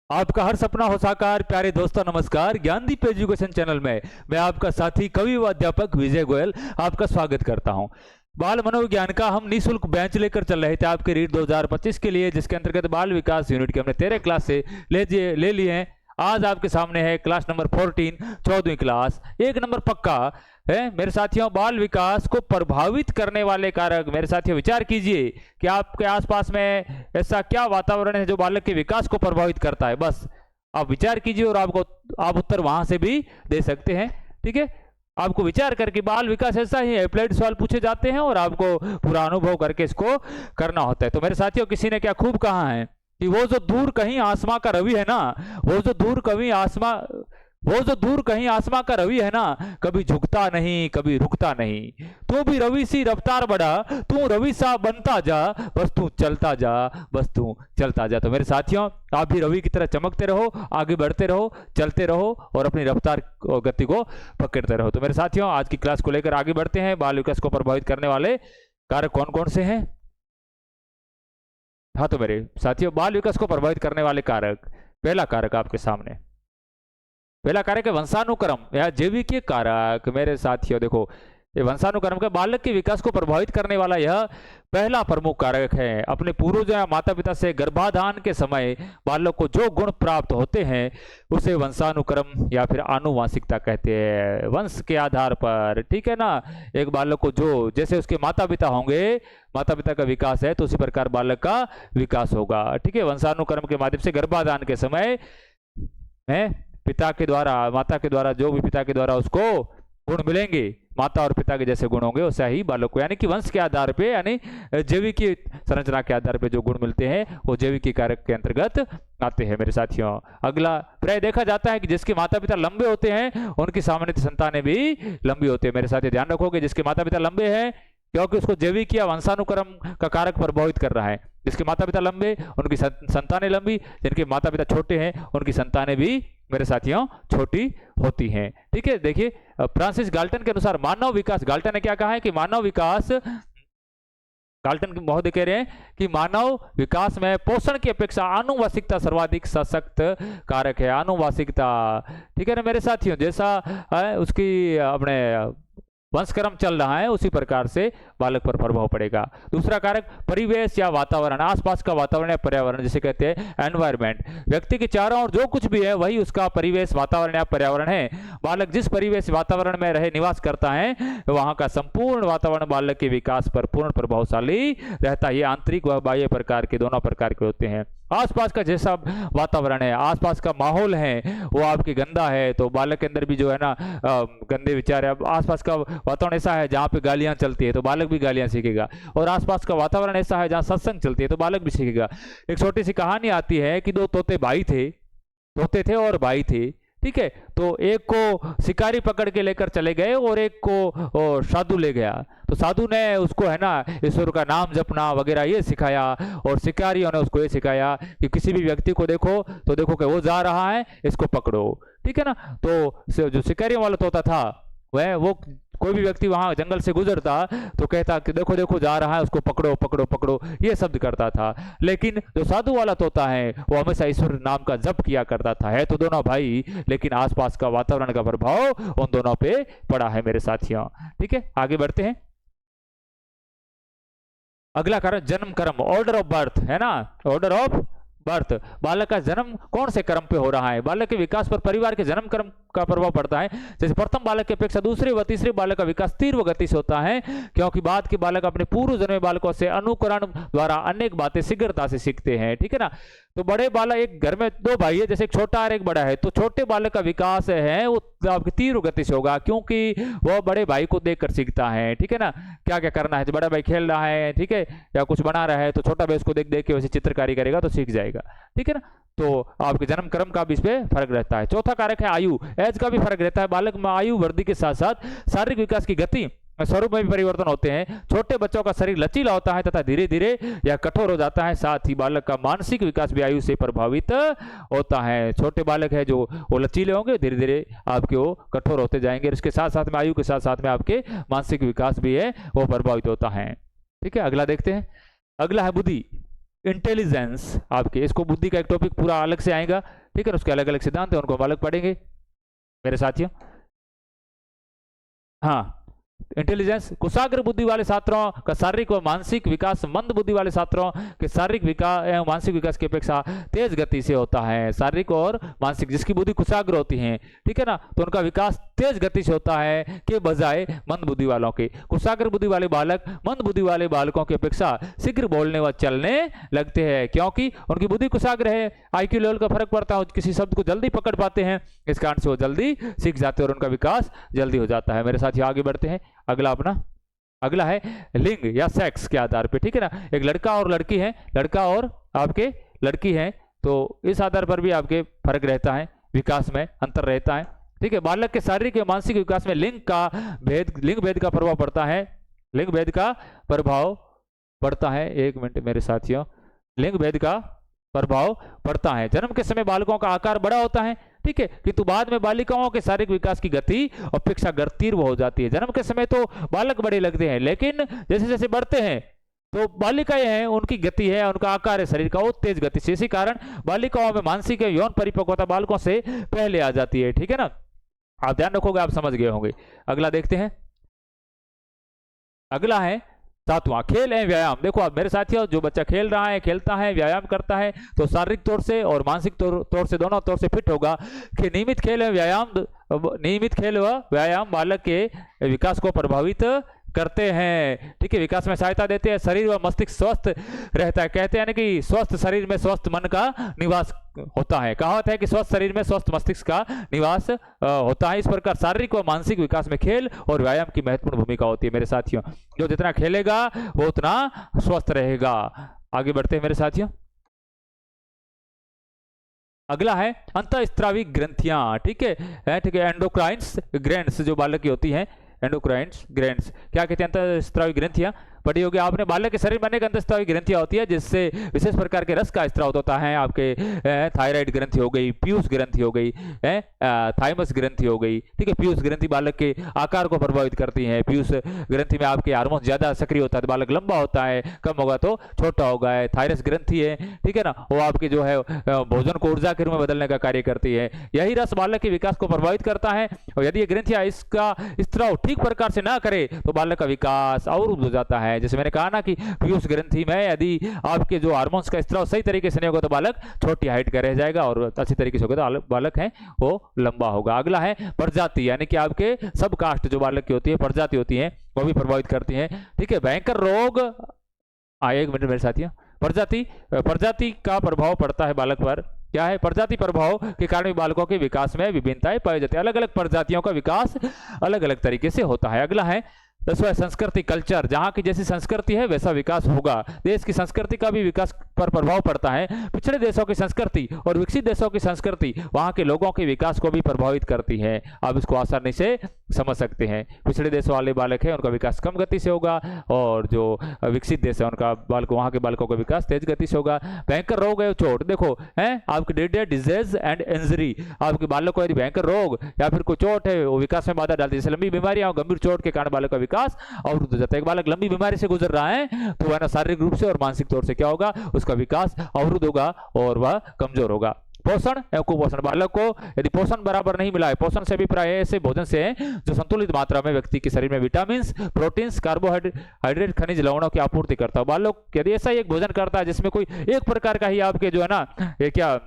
आपका हर सपना हो साकार। प्यारे दोस्तों नमस्कार। ज्ञानदीप एजुकेशन चैनल में मैं आपका साथी कवि व अध्यापक विजय गोयल आपका स्वागत करता हूं। बाल मनोविज्ञान का हम निःशुल्क बैच लेकर चल रहे थे आपके रीट 2025 के लिए, जिसके अंतर्गत बाल विकास यूनिट के हमने 13 क्लास से ले लिए हैं। आज आपके सामने है क्लास नंबर 14, 14वीं क्लास। एक नंबर पक्का है मेरे साथियों। बाल विकास को प्रभावित करने वाले कारक। मेरे साथियों विचार कीजिए कि आपके आसपास में ऐसा क्या वातावरण है जो बालक के विकास को प्रभावित करता है। बस आप विचार कीजिए और आप उत्तर वहां से भी दे सकते हैं। ठीक है, आपको विचार करके बाल विकास ऐसा ही है, अप्लाइड सवाल पूछे जाते हैं और आपको पूरा अनुभव करके इसको करना होता है। तो मेरे साथियों किसी ने क्या खूब कहा है कि वो जो दूर कहीं आसमां का रवि है ना, वो जो दूर कहीं आसमां का रवि है ना, कभी झुकता नहीं कभी रुकता नहीं। तू भी रवि सी रफ्तार बढ़ा, तू रवि सा बनता जा, बस तू चलता जा, बस तू चलता जा। तो मेरे साथियों आप भी रवि की तरह चमकते रहो, आगे बढ़ते रहो, चलते रहो और अपनी रफ्तार और गति को पकड़ते रहो। तो मेरे साथियों आज की क्लास को लेकर आगे बढ़ते हैं। बाल विकास को प्रभावित करने वाले कारक कौन कौन से हैं? हाँ तो मेरे साथियों बाल विकास को प्रभावित करने वाले कारक, पहला कारक आपके सामने, पहला कारक है वंशानुक्रम या जैविकीय कारक। मेरे साथियों देखो ये वंशानुक्रम का बालक के विकास को प्रभावित करने वाला यह पहला प्रमुख कारक है। अपने पूर्वजों या माता पिता से गर्भाधान के समय बालक को जो गुण प्राप्त होते हैं उसे वंशानुक्रम या फिर आनुवांशिकता कहते हैं। वंश के आधार पर, ठीक है ना, एक बालक को जो जैसे उसके माता पिता होंगे, माता पिता का विकास है तो उसी प्रकार बालक का विकास होगा। ठीक है, वंशानुक्रम के माध्यम से गर्भाधान के समय में पिता के द्वारा, माता के द्वारा, जो भी पिता के द्वारा उसको गुण मिलेंगे, माता और पिता के जैसे गुण होंगे वैसा ही बालक को, यानी कि वंश के आधार पे, यानी जैविकी संरचना के आधार पे जो गुण मिलते हैं वो जैविकी कारक के अंतर्गत आते हैं। मेरे साथियों अगला प्राय देखा जाता है कि जिसके माता पिता लंबे होते हैं उनकी सामान्य संतानें भी लंबी होती है। मेरे साथी ध्यान रखोगे, जिसके माता पिता लंबे हैं क्योंकि उसको जैविक या वंशानुक्रम का कारक प्रभावित कर रहा है। जिसके माता पिता लंबे उनकी संतानें लंबी, जिनके माता पिता छोटे हैं उनकी संतानें भी मेरे साथियों छोटी होती हैं। ठीक है, देखिए फ्रांसिस गाल्टन के अनुसार मानव विकास, गाल्टन ने क्या कहा है कि मानव विकास, गाल्टन महोदय कह रहे हैं कि मानव विकास में पोषण की अपेक्षा आनुवांशिकता सर्वाधिक सशक्त कारक है। आनुवांशिकता, ठीक है ना मेरे साथियों, जैसा उसकी अपने वंशक्रम चल रहा है उसी प्रकार से बालक पर प्रभाव पड़ेगा। दूसरा कारक परिवेश या वातावरण, आसपास का वातावरण या पर्यावरण, जिसे कहते हैं एनवायरमेंट। व्यक्ति के चारों ओर जो कुछ भी है वही उसका परिवेश, वातावरण या पर्यावरण है। बालक जिस परिवेश वातावरण में रहे निवास करता है वहां का संपूर्ण वातावरण बालक के विकास पर पूर्ण प्रभावशाली रहता है। ये आंतरिक व बाह्य प्रकार के, दोनों प्रकार के होते हैं। आसपास का जैसा वातावरण है, आसपास का माहौल है वो आपके गंदा है तो बालक के अंदर भी जो है ना गंदे विचार है। आसपास का वातावरण ऐसा है जहाँ पे गालियां चलती है तो बालक भी गालियां सीखेगा, और आसपास का वातावरण ऐसा है जहाँ सत्संग चलती है तो बालक भी सीखेगा। एक छोटी सी कहानी आती है कि दो तोते भाई थे, तोते थे और भाई थे। ठीक है, तो एक को शिकारी पकड़ के लेकर चले गए और एक को साधु ले गया। तो साधु ने उसको है ना ईश्वर का नाम जपना वगैरह ये सिखाया, और शिकारियों ने उसको ये सिखाया कि किसी भी व्यक्ति को देखो तो देखो कि वो जा रहा है, इसको पकड़ो। ठीक है ना, तो जो शिकारियों वाला तोता था वो कोई भी व्यक्ति वहां जंगल से गुजरता तो कहता कि देखो देखो जा रहा है, उसको पकड़ो पकड़ो पकड़ो, ये शब्द करता था। लेकिन जो साधु वाला तोता है वो हमेशा ईश्वर नाम का जप किया करता था। है तो दोनों भाई, लेकिन आसपास का वातावरण का प्रभाव उन दोनों पे पड़ा है मेरे साथियों। ठीक है, आगे बढ़ते हैं। अगला कारण जन्म कर्म, ऑर्डर ऑफ बर्थ, है ना, ऑर्डर ऑफ बर्थ। बालक का जन्म कौन से क्रम पे हो रहा है? बालक के विकास पर परिवार के जन्म क्रम का प्रभाव पड़ता है। जैसे प्रथम बालक की अपेक्षा दूसरे व तीसरे बालक का विकास तीव्र गति से होता है, क्योंकि बाद के बालक अपने पूर्व जन्मे बालकों से अनुकरण द्वारा अनेक बातें शीघ्रता से सीखते हैं। ठीक है ना, तो बड़े बालक, एक घर में दो भाई है, जैसे एक छोटा और एक बड़ा है, तो छोटे बालक का विकास है वो आपकी तीव्र गति से होगा क्योंकि वह बड़े भाई को देखकर सीखता है। ठीक है ना, क्या क्या करना है, जो बड़ा भाई खेल रहा है, ठीक है, या कुछ बना रहा है तो छोटा भाई उसको देख देख के वैसे चित्रकारी करेगा तो सीख जाएगा। ठीक है ना, तो आपके जन्म क्रम का भी इस पे फर्क रहता है। चौथा कारक है आयु, एज का भी फर्क रहता है। बालक में आयु वृद्धि के साथ साथ शारीरिक विकास की गति स्वरूप में भी परिवर्तन होते हैं। छोटे बच्चों का शरीर लचीला होता है तथा धीरे धीरे या कठोर हो जाता है। साथ ही बालक का मानसिक विकास भी आयु से प्रभावित होता है। छोटे बालक है जो वो लचीले होंगे, धीरे धीरे आपके वो कठोर होते जाएंगे। इसके साथ साथ में आयु के साथ साथ में आपके मानसिक विकास भी है वो प्रभावित होता है। ठीक है, अगला देखते हैं। अगला है बुद्धि। इंटेलिजेंस आपके, इसको बुद्धि का एक टॉपिक पूरा अलग से आएगा, ठीक है, उसके अलग अलग सिद्धांत है, उनको हम अलग पढ़ेंगे मेरे साथियों। हाँ, इंटेलिजेंस, कुशाग्र बुद्धि वाले छात्रों का शारीरिक व मानसिक विकास मंद बुद्धि वाले छात्रों के शारीरिक विकास एवं मानसिक विकास की अपेक्षा तेज गति से होता है। शारीरिक और मानसिक, जिसकी बुद्धि कुशाग्र होती है, ठीक है ना, तो उनका विकास तेज गति से होता है के बजाय मंद बुद्धि वालों के। कुशाग्र बुद्धि वाले बालक मंद बुद्धि वाले बालकों की अपेक्षा शीघ्र बोलने व चलने लगते हैं, क्योंकि उनकी बुद्धि कुशाग्र है। IQ लेवल का फर्क पड़ता है, किसी शब्द को जल्दी पकड़ पाते हैं, इस कारण से वो जल्दी सीख जाते हैं और उनका विकास जल्दी हो जाता है। मेरे साथ आगे बढ़ते हैं। अगला है लिंग या सेक्स के आधार पे, ठीक है ना, एक लड़का और लड़की है, लड़का और आपके लड़की है, तो इस आधार पर भी आपके फर्क रहता है, विकास में अंतर रहता है, ठीक है। बालक के शारीरिक और मानसिक विकास में लिंग भेद का प्रभाव पड़ता है, लिंग भेद का प्रभाव पड़ता है। एक मिनट मेरे साथियों, लिंग भेद का प्रभाव पड़ता है। जन्म के समय बालकों का आकार बड़ा होता है, ठीक है, किंतु बाद में बालिकाओं के शारीरिक विकास की गति अपेक्षाकृत तीव्र हो जाती है। जन्म के समय तो बालक बड़े लगते हैं, लेकिन जैसे जैसे बढ़ते हैं तो बालिकाएं हैं, उनकी गति है, उनका आकार है शरीर का वो तेज गति से, इसी कारण बालिकाओं में मानसिक यौन परिपक्वता बालकों से पहले आ जाती है, ठीक है ना। आप ध्यान रखोगे, आप समझ गए होंगे। अगला देखते हैं। अगला है 7वां, खेल एवं व्यायाम। देखो आप मेरे साथियों, जो बच्चा खेल रहा है, खेलता है, व्यायाम करता है, तो शारीरिक तौर से और मानसिक तौर से, दोनों तौर से फिट होगा। कि नियमित खेल व व्यायाम बालक के विकास को प्रभावित करते हैं, ठीक है, विकास में सहायता देते हैं, शरीर व मस्तिष्क स्वस्थ रहता है। कहते हैं ना कि स्वस्थ शरीर में स्वस्थ मन का निवास होता है। कहावत है कि स्वस्थ शरीर में स्वस्थ मस्तिष्क का निवास होता है। इस प्रकार शारीरिक व मानसिक विकास में खेल और व्यायाम की महत्वपूर्ण भूमिका होती है मेरे साथियों। जो जितना खेलेगा वो उतना स्वस्थ रहेगा। आगे बढ़ते हैं मेरे साथियों। अगला है अंतःस्रावी ग्रंथियां, ठीक है, एंडोक्राइन्स ग्रैंड्स जो बालक की होती है, एंडोक्राइन्स ग्रैंड्स क्या कहते हैं, अंतःस्रावी ग्रंथियां पढ़ी होगी आपने। बालक के शरीर में अनेक अंतःस्रावी ग्रंथियां होती है, जिससे विशेष प्रकार के रस का स्त्राव होता है। आपके थायराइड ग्रंथि हो गई, पीयूष ग्रंथि हो गई, थाइमस ग्रंथि हो गई, ठीक है। पीयूष ग्रंथि बालक के आकार को प्रभावित करती है। पीयूष ग्रंथि में आपके हार्मोन ज्यादा सक्रिय होता है, तो बालक लंबा होता है, कम होगा तो छोटा होगा। थायरस ग्रंथि है, ठीक है ना, वो आपके जो है भोजन को ऊर्जा के रूप में बदलने का कार्य करती है। यही रस बालक के विकास को प्रभावित करता है, और यदि ये ग्रंथियां इसका स्त्राव ठीक प्रकार से ना करे तो बालक का विकास अवरुद्ध हो जाता है। जैसे मैंने कहा ना कि पीयूष ग्रंथि में यदि आपके जो हार्मोन्स का स्त्राव सही तरीके से नहीं होगा तो बालक छोटी हाइट का रह जाएगा, और अच्छी तरीके से होगा तो बालक है वो लंबा होगा। अगला है प्रजाति, यानी कि आपके सब कास्ट जो बालक की होती है, प्रजाति होती है, वो भी प्रभावित करती है, ठीक है। भयंकर रोग, एक मिनट मेरे साथियों, प्रजाति का प्रभाव पड़ता है बालक पर। क्या है, प्रजाति प्रभाव के कारण भी बालकों के विकास में विभिन्नताएं पाई जाती है। अलग अलग प्रजातियों का विकास अलग अलग तरीके से होता है। अगला है 10वां संस्कृति कल्चर, जहां की जैसी संस्कृति है वैसा विकास होगा। देश की संस्कृति का भी विकास पर प्रभाव पड़ता है। पिछड़े देशों की संस्कृति और विकसित देशों की संस्कृति वहां के लोगों के विकास को भी प्रभावित करती है। आप इसको आसानी से समझ सकते हैं। पिछड़े देश वाले बालक है उनका विकास कम गति से होगा, और जो विकसित देश है उनका वहां के बालकों का विकास तेज गति से होगा। भयंकर रोग है चोट, देखो है आपके डिजीज एंड इंजरी, आपके बालक को यदि भयंकर रोग या फिर कोई चोट है वो विकास में बाधा डालती है। जैसे लंबी बीमारियां और गंभीर चोट के कारण बालक का विकास अवरुद्ध हो जाता है। एक बालक लंबी बीमारी से गुजर रहा है तो वह ना शारीरिक रूप से और मानसिक तौर से क्या होगा, उसका विकास अवरुद्ध होगा और वह कमजोर होगा। पोषण एवं कुपोषण, बालक को यदि पोषण बराबर नहीं मिला है, पोषण से भी प्राय ऐसे भोजन से है जो संतुलित मात्रा में व्यक्ति के शरीर में विटामिन, प्रोटीन्स, कार्बोहाइड्रेट, खनिज, लवणों की आपूर्ति करता है। बालक यदि ऐसा ही एक भोजन करता है जिसमें कोई एक प्रकार का ही आपके जो है ना ये क्या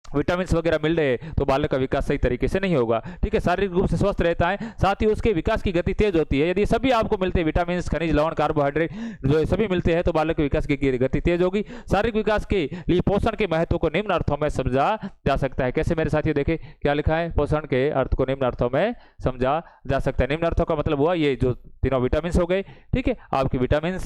विटामिन वगैरह मिल रहे तो बालक का विकास सही तरीके से नहीं होगा, ठीक है। शारीरिक रूप से स्वस्थ रहता है, साथ ही उसके विकास की गति तेज होती है। यदि सभी आपको मिलते हैं, विटामिन, खनिज, लवण, कार्बोहाइड्रेट जो सभी मिलते हैं, तो बालक के विकास की गति तेज होगी। शारीरिक विकास के लिए पोषण के महत्व को निम्न अर्थों में समझा जा सकता है। कैसे मेरे साथियों, देखे क्या लिखा है, पोषण के अर्थ को निम्न अर्थों में समझा जा सकता है। निम्न अर्थों का मतलब हुआ ये जो तीनों विटामिन हो गए, ठीक है, आपके विटामिन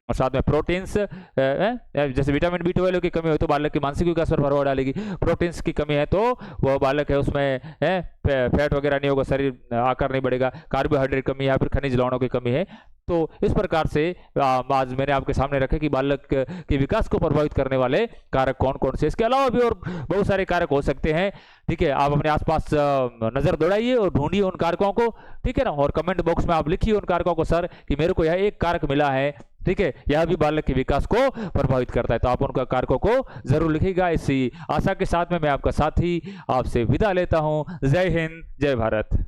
और साथ में प्रोटीन्स, जैसे विटामिन B12 की कमी हो तो बालक के मानसिक विकास पर प्रभाव डालेगी। प्रोटीन्स की कमी है तो वह बालक है उसमें फैट वगैरह नहीं होगा, शरीर आकार नहीं बढ़ेगा। कार्बोहाइड्रेट कमी या फिर खनिज लवणों की कमी है। तो इस प्रकार से आज मैंने आपके सामने रखे कि बालक के विकास को प्रभावित करने वाले कारक कौन कौन से। इसके अलावा भी और बहुत सारे कारक हो सकते हैं, ठीक है। आप अपने आसपास नजर दौड़ाइए और ढूंढिए उन कारकों को, ठीक है ना, और कमेंट बॉक्स में आप लिखिए उन कारकों को, सर कि मेरे को यह एक कारक मिला है ठीक है, यह भी बालक के विकास को प्रभावित करता है। तो आप उनका कारकों को जरूर लिखिएगा। इसी आशा के साथ में मैं आपका साथी आपसे विदा लेता हूं। जय हिंद, जय भारत।